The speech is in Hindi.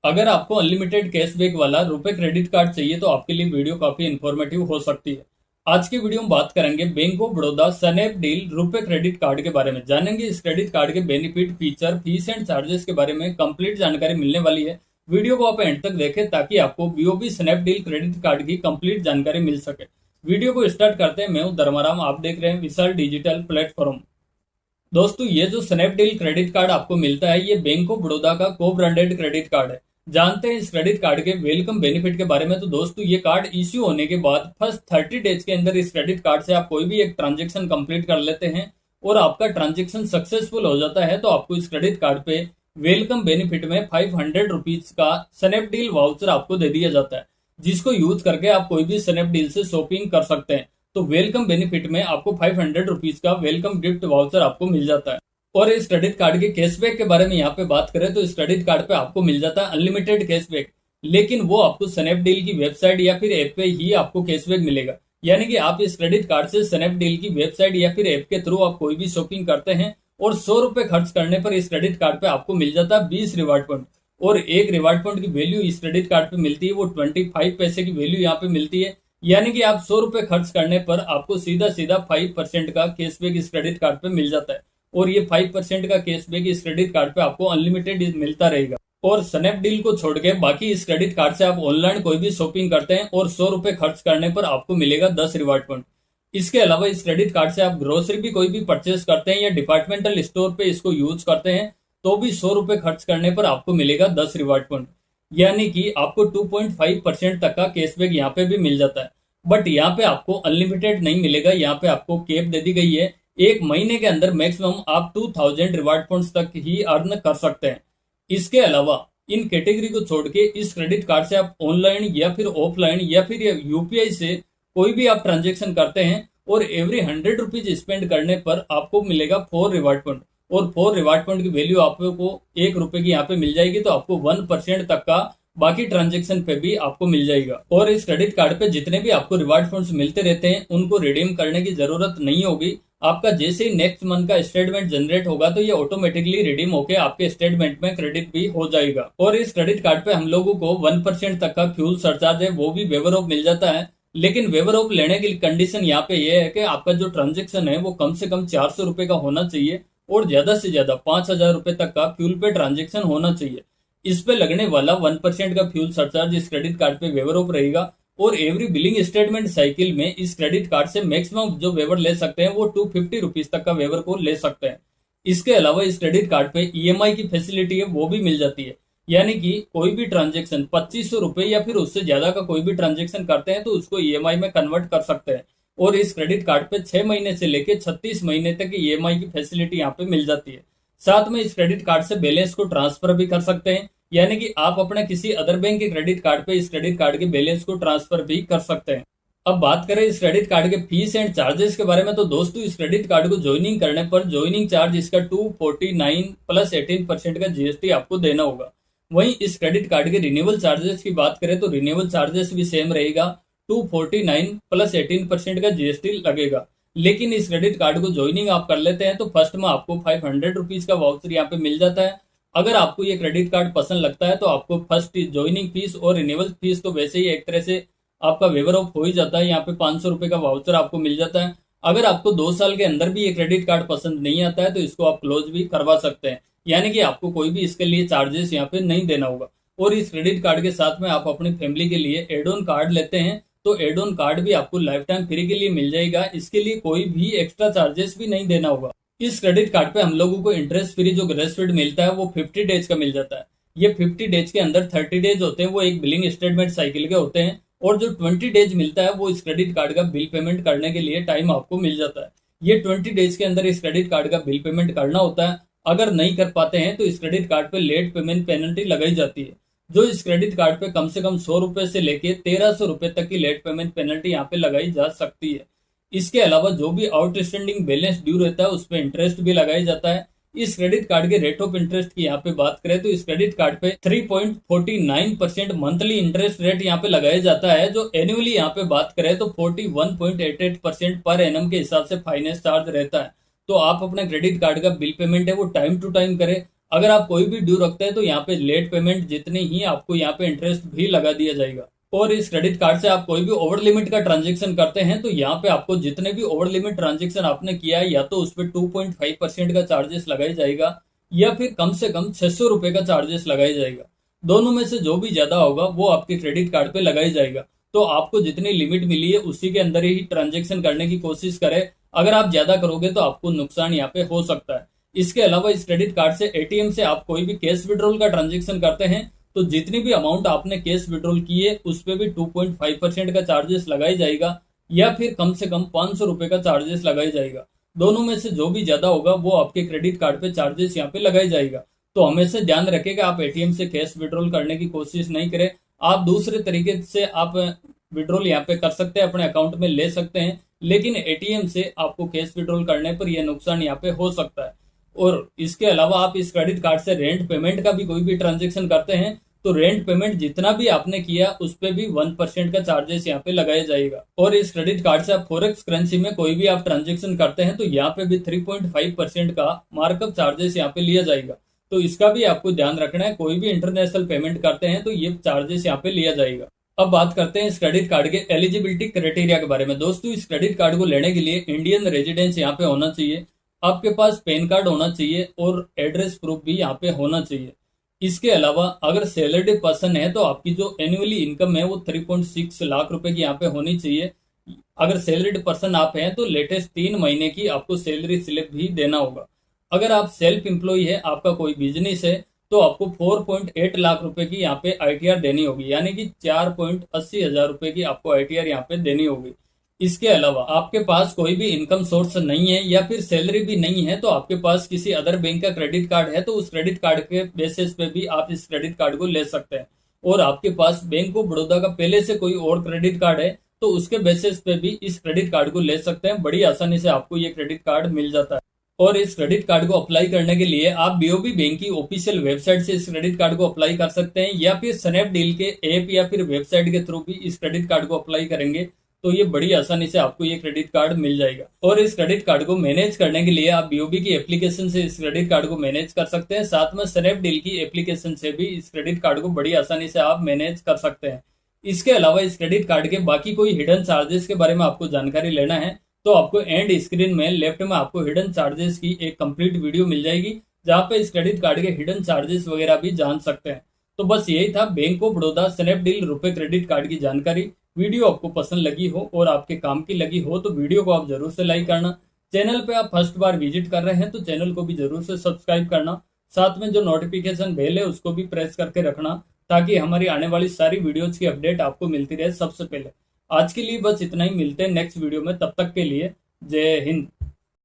अगर आपको अनलिमिटेड कैशबैक वाला रुपए क्रेडिट कार्ड चाहिए तो आपके लिए वीडियो काफी इंफॉर्मेटिव हो सकती है। आज की वीडियो में बात करेंगे बैंक ऑफ बड़ौदा स्नैपडील रुपए क्रेडिट कार्ड के बारे में। जानेंगे इस क्रेडिट कार्ड के benefit, feature, fees and charges के बारे में कंप्लीट जानकारी मिलने वाली है। वीडियो को आप एंड तक देखें ताकि आपको बीओबी स्नैपडील क्रेडिट कार्ड की कंप्लीट जानकारी मिल सके। वीडियो को स्टार्ट करते हैं। मैं हूं धर्माराम, आप देख रहे हैं विशाल डिजिटल प्लेटफॉर्म। दोस्तों, ये जो स्नैपडील क्रेडिट कार्ड आपको मिलता है, ये बैंक ऑफ बड़ौदा का को ब्रांडेड क्रेडिट कार्ड है। जानते हैं इस क्रेडिट कार्ड के वेलकम बेनिफिट के बारे में। तो दोस्तों, ये कार्ड इश्यू होने के बाद फर्स्ट 30 डेज के अंदर इस क्रेडिट कार्ड से आप कोई भी एक ट्रांजेक्शन कंप्लीट कर लेते हैं और आपका ट्रांजेक्शन सक्सेसफुल हो जाता है तो आपको इस क्रेडिट कार्ड पे वेलकम बेनिफिट में 500 रुपीज का स्नैपडील वाउचर आपको दे दिया जाता है, जिसको यूज करके आप कोई भी स्नैपडील से शॉपिंग कर सकते हैं। तो वेलकम बेनिफिट में आपको 500 रुपीज का वेलकम गिफ्ट वाउचर आपको मिल जाता है। और इस क्रेडिट कार्ड के कैशबैक के बारे में यहाँ पे बात करें तो इस क्रेडिट कार्ड पे आपको मिल जाता है अनलिमिटेड कैशबैक, लेकिन वो आपको स्नैपडील की वेबसाइट या फिर ऐप पे ही आपको कैशबैक मिलेगा। यानी कि आप इस क्रेडिट कार्ड से स्नैपडील की वेबसाइट या फिर ऐप के थ्रू आप कोई भी शॉपिंग करते हैं और 100 रुपए खर्च करने पर इस क्रेडिट कार्ड पे आपको मिल जाता है 20 रिवार्ड पॉइंट। और एक रिवार्ड पॉइंट की वैल्यू इस क्रेडिट कार्ड पे मिलती है, वो 25 पैसे की वैल्यू यहाँ पे मिलती है। यानी कि आप 100 रुपए खर्च करने पर आपको सीधा सीधा 5% का कैशबैक इस क्रेडिट कार्ड पे मिल जाता है। और ये 5% का कैशबैक इस क्रेडिट कार्ड पे आपको अनलिमिटेड मिलता रहेगा। और स्नैपडील को छोड़ के बाकी इस क्रेडिट कार्ड से आप ऑनलाइन कोई भी शॉपिंग करते हैं और 100 रुपए खर्च करने पर आपको मिलेगा 10 रिवार्ड पॉइंट। इसके अलावा इस क्रेडिट कार्ड से आप ग्रोसरी भी कोई भी परचेस करते हैं या डिपार्टमेंटल स्टोर पे इसको यूज करते हैं तो भी 100 रुपए खर्च करने पर आपको मिलेगा 10 रिवार्ड पॉइंट। यानी कि आपको 2.5% तक का कैशबैक यहाँ पे भी मिल जाता है। बट यहाँ पे आपको अनलिमिटेड नहीं मिलेगा, यहाँ पे आपको कैप दे दी गई है। एक महीने के अंदर मैक्सिमम आप 2000 रिवार्ड पॉइंट्स तक ही अर्न कर सकते हैं। इसके अलावा इन कैटेगरी को छोड़ के इस क्रेडिट कार्ड से आप ऑनलाइन या फिर ऑफलाइन या फिर यूपीआई से कोई भी आप ट्रांजेक्शन करते हैं और एवरी 100 रुपीज स्पेंड करने पर आपको मिलेगा 4 रिवार्ड पॉइंट। और 4 रिवार्ड पॉइंट की वैल्यू आपको 1 रुपए की यहाँ पे मिल जाएगी, तो आपको 1% तक का बाकी ट्रांजेक्शन पे भी आपको मिल जाएगा। और इस क्रेडिट कार्ड पे जितने भी आपको रिवार्ड पॉइंट्स मिलते रहते हैं उनको रिडीम करने की जरूरत नहीं होगी। आपका जैसे ही नेक्स्ट मंथ का स्टेटमेंट जनरेट होगा तो ये ऑटोमेटिकली रिडीम होकर आपके स्टेटमेंट में क्रेडिट भी हो जाएगा। और इस क्रेडिट कार्ड पे हम लोगों को 1% तक का फ्यूल सरचार्ज है वो भी वेवर ऑफ मिल जाता है। लेकिन वेवर ऑफ लेने की कंडीशन यहाँ पे ये है कि आपका जो ट्रांजेक्शन है वो कम से कम 400 रुपए का होना चाहिए और ज्यादा से ज्यादा 5000 रुपए तक का फ्यूल पे ट्रांजेक्शन होना चाहिए। इस पे लगने वाला 1% का फ्यूल सरचार्ज इस क्रेडिट कार्ड पे वेवर ऑफ रहेगा। और एवरी बिलिंग स्टेटमेंट साइकिल में इस क्रेडिट कार्ड से मैक्सिमम जो वेवर ले सकते हैं वो 250 रुपीज तक का वेवर को ले सकते हैं। इसके अलावा इस क्रेडिट कार्ड पे ईएमआई की फैसिलिटी है वो भी मिल जाती है। यानी कि कोई भी ट्रांजेक्शन 2500 रुपए या फिर उससे ज्यादा का कोई भी ट्रांजेक्शन करते हैं तो उसको ईएमआई में कन्वर्ट कर सकते हैं। और इस क्रेडिट कार्ड पे 6 महीने से लेके 36 महीने तक की ईएमआई की फैसिलिटी यहाँ पे मिल जाती है। साथ में इस क्रेडिट कार्ड से बैलेंस को ट्रांसफर भी कर सकते हैं। यानी कि आप अपने किसी अदर बैंक के क्रेडिट कार्ड पे इस क्रेडिट कार्ड के बैलेंस को ट्रांसफर भी कर सकते हैं। अब बात करें इस क्रेडिट कार्ड के फीस एंड चार्जेस के बारे में। तो दोस्तों, इस क्रेडिट कार्ड को ज्वाइनिंग करने पर ज्वाइनिंग चार्ज इसका 249 प्लस 18% का जीएसटी आपको देना होगा। वहीं इस क्रेडिट कार्ड के रिन्यूअल चार्जेस की बात करें तो रिन्यूअल चार्जेस भी सेम रहेगा, 249 प्लस 18% का जीएसटी लगेगा। लेकिन इस क्रेडिट कार्ड को ज्वाइनिंग आप कर लेते हैं तो फर्स्ट में आपको 500 रुपीज का वाउचर यहाँ पे मिल जाता है। अगर आपको ये क्रेडिट कार्ड पसंद लगता है तो आपको फर्स्ट ज्वाइनिंग फीस और रिन्यूअल फीस तो वैसे ही एक तरह से आपका वेवर ऑफ हो ही जाता है। यहाँ पे 500 रुपए का वाउचर आपको मिल जाता है। अगर आपको 2 साल के अंदर भी ये क्रेडिट कार्ड पसंद नहीं आता है तो इसको आप क्लोज भी करवा सकते हैं। यानी कि आपको कोई भी इसके लिए चार्जेस यहाँ पे नहीं देना होगा। और इस क्रेडिट कार्ड के साथ में आप अपनी फैमिली के लिए एड ऑन कार्ड लेते हैं तो एड ऑन कार्ड भी आपको लाइफ टाइम फ्री के लिए मिल जाएगा। इसके लिए कोई भी एक्स्ट्रा चार्जेस भी नहीं देना होगा। इस क्रेडिट कार्ड पे हम लोगों को इंटरेस्ट फ्री जो ग्रेस पीरियड मिलता है वो 50 डेज का मिल जाता है। ये 50 डेज के अंदर 30 डेज होते हैं वो एक बिलिंग स्टेटमेंट साइकिल के होते हैं। और जो 20 डेज मिलता है वो इस क्रेडिट कार्ड का बिल पेमेंट करने के लिए टाइम आपको मिल जाता है। ये 20 डेज के अंदर इस क्रेडिट कार्ड का बिल पेमेंट करना होता है। अगर नहीं कर पाते हैं तो इस क्रेडिट कार्ड पे लेट पेमेंट पेनल्टी लगाई जाती है, जो इस क्रेडिट कार्ड पे कम से कम 100 रुपए से लेके 1300 रुपए तक की लेट पेमेंट पेनल्टी यहाँ पे लगाई जा सकती है। इसके अलावा जो भी आउटस्टैंडिंग बैलेंस ड्यू रहता है उस पर इंटरेस्ट भी लगाया जाता है। इस क्रेडिट कार्ड के रेट ऑफ इंटरेस्ट की यहाँ पे बात करें तो इस क्रेडिट कार्ड पे 3.49% मंथली इंटरेस्ट रेट यहाँ पे लगाया जाता है। जो एनुअली यहाँ पे बात करें तो 41.88% पर एनम के हिसाब से फाइनेंस चार्ज रहता है। तो आप अपने क्रेडिट कार्ड का बिल पेमेंट है वो टाइम टू टाइम करें। अगर आप कोई भी ड्यू रखते हैं तो यहाँ पे लेट पेमेंट जितनी ही आपको यहाँ पे इंटरेस्ट भी लगा दिया जाएगा। और इस क्रेडिट कार्ड से आप कोई भी ओवर लिमिट का ट्रांजेक्शन करते हैं तो यहाँ पे आपको जितने भी ओवर लिमिट ट्रांजेक्शन आपने किया है या तो उस पर 2.5% का चार्जेस लगाया जाएगा या फिर कम से कम 600 रुपए का चार्जेस लगाया जाएगा। दोनों में से जो भी ज्यादा होगा वो आपके क्रेडिट कार्ड पे लगाया जाएगा। तो आपको जितनी लिमिट मिली है उसी के अंदर ही ट्रांजेक्शन करने की कोशिश करें। अगर आप ज्यादा करोगे तो आपको नुकसान यहाँ पे हो सकता है। इसके अलावा इस क्रेडिट कार्ड से एटीएम से आप कोई भी कैश विड्रॉल का ट्रांजेक्शन करते हैं तो जितनी भी अमाउंट आपने कैश विड्रॉल की है उस पर भी 2.5% का चार्जेस लगाया जाएगा या फिर कम से कम 500 रुपए का चार्जेस लगाया जाएगा। दोनों में से जो भी ज्यादा होगा वो आपके क्रेडिट कार्ड पे चार्जेस यहाँ पे लगाया जाएगा। तो हमेशा ध्यान रखेगा आप एटीएम से कैश विड्रॉल करने की कोशिश नहीं करें। आप दूसरे तरीके से आप विड्रॉल यहाँ पे कर सकते हैं, अपने अकाउंट में ले सकते हैं, लेकिन एटीएम से आपको कैश विड्रॉल करने पर यह नुकसान यहाँ पे हो सकता है। और इसके अलावा आप इस क्रेडिट कार्ड से रेंट पेमेंट का भी कोई भी ट्रांजेक्शन करते हैं तो रेंट पेमेंट जितना भी आपने किया उस पे भी 1% का चार्जेस यहाँ पे लगाया जाएगा। और इस क्रेडिट कार्ड से आप फॉरेक्स करेंसी में कोई भी आप ट्रांजेक्शन करते हैं तो यहाँ पे भी 3.5% का मार्कअप चार्जेस यहाँ पे लिया जाएगा। तो इसका भी आपको ध्यान रखना है। कोई भी इंटरनेशनल पेमेंट करते हैं तो ये चार्जेस यहाँ पे लिया जाएगा। अब बात करते हैं इस क्रेडिट कार्ड के एलिजिबिलिटी क्राइटेरिया के बारे में। दोस्तों, इस क्रेडिट कार्ड को लेने के लिए इंडियन रेजिडेंस यहाँ पे होना चाहिए, आपके पास पैन कार्ड होना चाहिए और एड्रेस प्रूफ भी यहाँ पे होना चाहिए। इसके अलावा अगर सैलरीड पर्सन है तो आपकी जो एनुअली इनकम है वो 3.6 लाख रुपए की यहाँ पे होनी चाहिए। अगर सैलरीड पर्सन आप हैं तो लेटेस्ट 3 महीने की आपको सैलरी स्लिप भी देना होगा। अगर आप सेल्फ एम्प्लॉय है, आपका कोई बिजनेस है, तो आपको 4.8 लाख रुपए की यहाँ पे आईटीआर देनी होगी, यानी कि 4.80 हजार रुपए की आपको आईटीआर यहाँ पे देनी होगी। इसके अलावा आपके पास कोई भी इनकम सोर्स नहीं है या फिर सैलरी भी नहीं है तो आपके पास किसी अदर बैंक का क्रेडिट कार्ड है तो उस क्रेडिट कार्ड के बेसिस पे भी आप इस क्रेडिट कार्ड को ले सकते हैं। और आपके पास बैंक ऑफ बड़ौदा का पहले से कोई और क्रेडिट कार्ड है तो उसके बेसिस पे भी इस क्रेडिट कार्ड को ले सकते हैं। बड़ी आसानी से आपको ये क्रेडिट कार्ड मिल जाता है। और इस क्रेडिट कार्ड को अप्लाई करने के लिए आप बीओबी बैंक की ऑफिशियल वेबसाइट से इस क्रेडिट कार्ड को अप्लाई कर सकते हैं या फिर स्नैपडील के ऐप या फिर वेबसाइट के थ्रू भी इस क्रेडिट कार्ड को अप्लाई करेंगे तो ये बड़ी आसानी से आपको ये क्रेडिट कार्ड मिल जाएगा। और इस क्रेडिट कार्ड को मैनेज करने के लिए आप बीओबी की एप्लीकेशन से इस क्रेडिट कार्ड को मैनेज कर सकते हैं, साथ में स्नैपडील की एप्लीकेशन से भी इस क्रेडिट कार्ड को बड़ी आसानी से आप मैनेज कर सकते हैं। इसके अलावा इस क्रेडिट कार्ड के बाकी कोई हिडन चार्जेस के बारे में आपको जानकारी लेना है तो आपको एंड स्क्रीन में लेफ्ट में आपको हिडन चार्जेस की एक कंप्लीट वीडियो मिल जाएगी जहां पे इस क्रेडिट कार्ड के हिडन चार्जेस वगैरह भी जान सकते हैं। तो बस यही था बैंक ऑफ बड़ौदा स्नैपडील रुपए क्रेडिट कार्ड की जानकारी। वीडियो आपको पसंद लगी हो और आपके काम की लगी हो तो वीडियो को आप जरूर से लाइक करना। चैनल पे आप फर्स्ट बार विजिट कर रहे हैं तो चैनल को भी जरूर से सब्सक्राइब करना। साथ में जो नोटिफिकेशन बेल है उसको भी प्रेस करके रखना ताकि हमारी आने वाली सारी वीडियोज की अपडेट आपको मिलती रहे सबसे पहले। आज के लिए बस इतना ही, मिलते हैं नेक्स्ट वीडियो में। तब तक के लिए जय हिंद।